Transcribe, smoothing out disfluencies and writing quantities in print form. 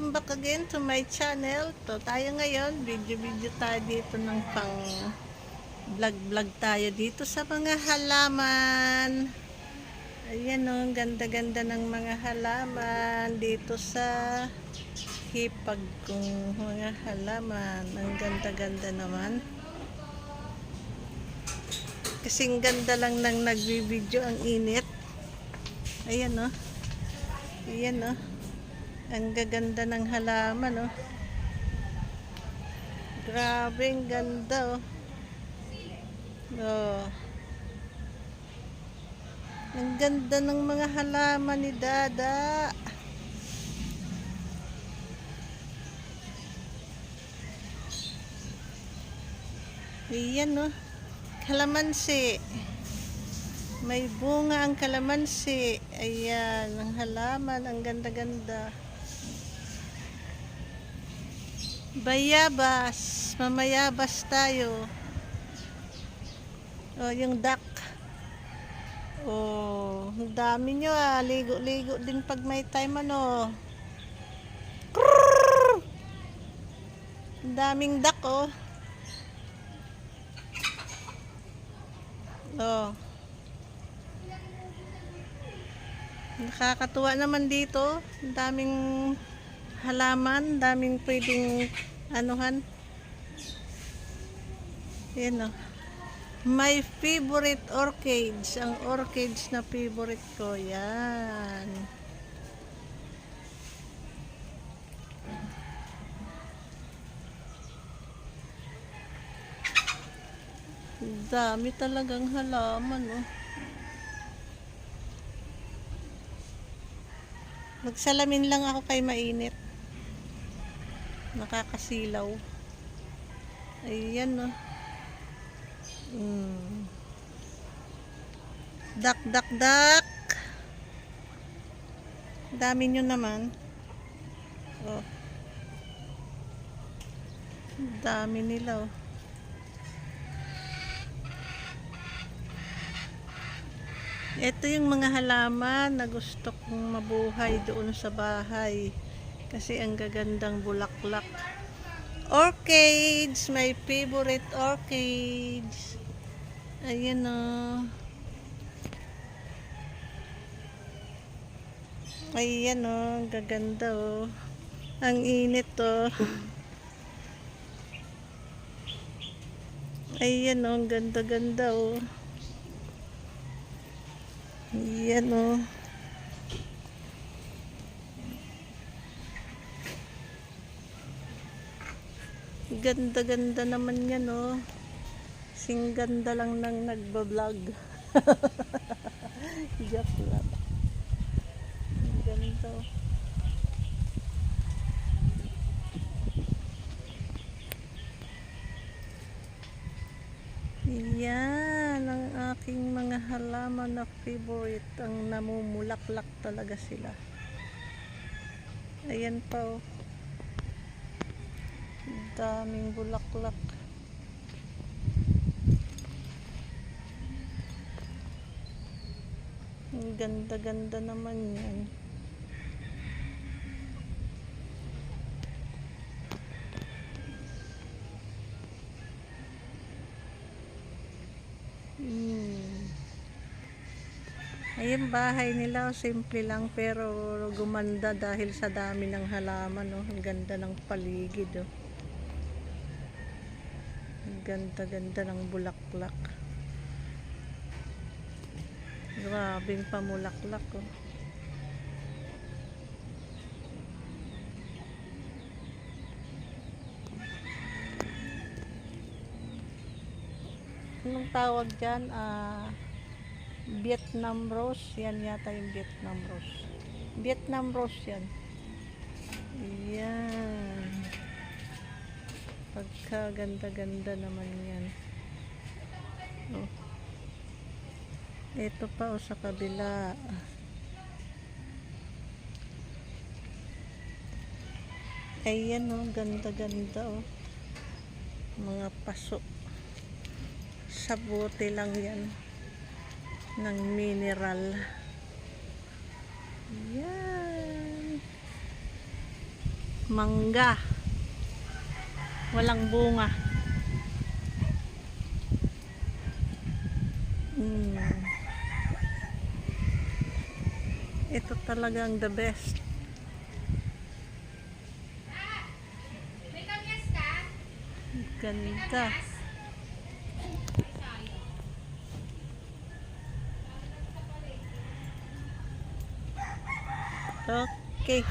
welcome back again to my channel. Tayo ngayon, video tayo dito ng pang vlog tayo dito sa mga halaman. Ayan o, ganda-ganda ng mga halaman dito sa hipag kong mga halaman. Ang ganda-ganda naman. Kasing ganda lang nang nagbibideo, ang init. Ayan o. Ayan o. Ang gaganda ng halaman, oh. Grabe, ang ganda, oh. Oh. Ang ganda ng mga halaman ni Dada. Ayan, oh. Kalamansi. May bunga ang kalamansi. Ayan, ang halaman, ang ganda-ganda. Bayabas, mamayabas tayo. Oh, yung duck. Oh, ang dami nyo ah. Ligo-ligo din pag may time ano. Krrrr! Ang daming duck oh. Oh. Nakakatuwa naman dito. Ang daming halaman, daming pwedeng anuhan. Yan o. My favorite orchids. Ang orchids na favorite ko. Yan. Dami talagang halaman oh. Magsalamin lang ako kay mainit. Nakakasilaw. Ayan oh. Dak. Dami nyo naman. Oh. Dami nila oh. Ito yung mga halaman na gusto kong mabuhay doon sa bahay. Kasi ang gagandang bulaklak. Orchids, my favorite orchids. Ayan o. Ayan o, gaganda o. Ang init o. Ayan o, ganda-ganda o. Ayan o. Ganda-ganda naman yan oh. Sing ganda lang nang nagbablog. Joke lang. Ganda. Yan ang aking mga halaman na favorite. Ang namumulaklak talaga sila. Ayan pa oh. Daming bulaklak. Ang ganda-ganda naman yan. Ayun bahay nila, simple lang pero gumanda dahil sa dami ng halaman oh. Ang ganda ng paligid oh. Ang ganda-ganda ng bulaklak. Grabing pamulaklak oh. Anong tawag dyan? Vietnam rose. Yan yata yung Vietnam rose. Vietnam rose yan. Yan. Pagkaganda-ganda naman yan. Oh. Ito pa o sa kabila. Ayan o, ganda-ganda o. Mga paso. Sa bote lang yan. Ng mineral. Yan. mangga. Walang bunga. Ito talagang the best. Ganda. Okay.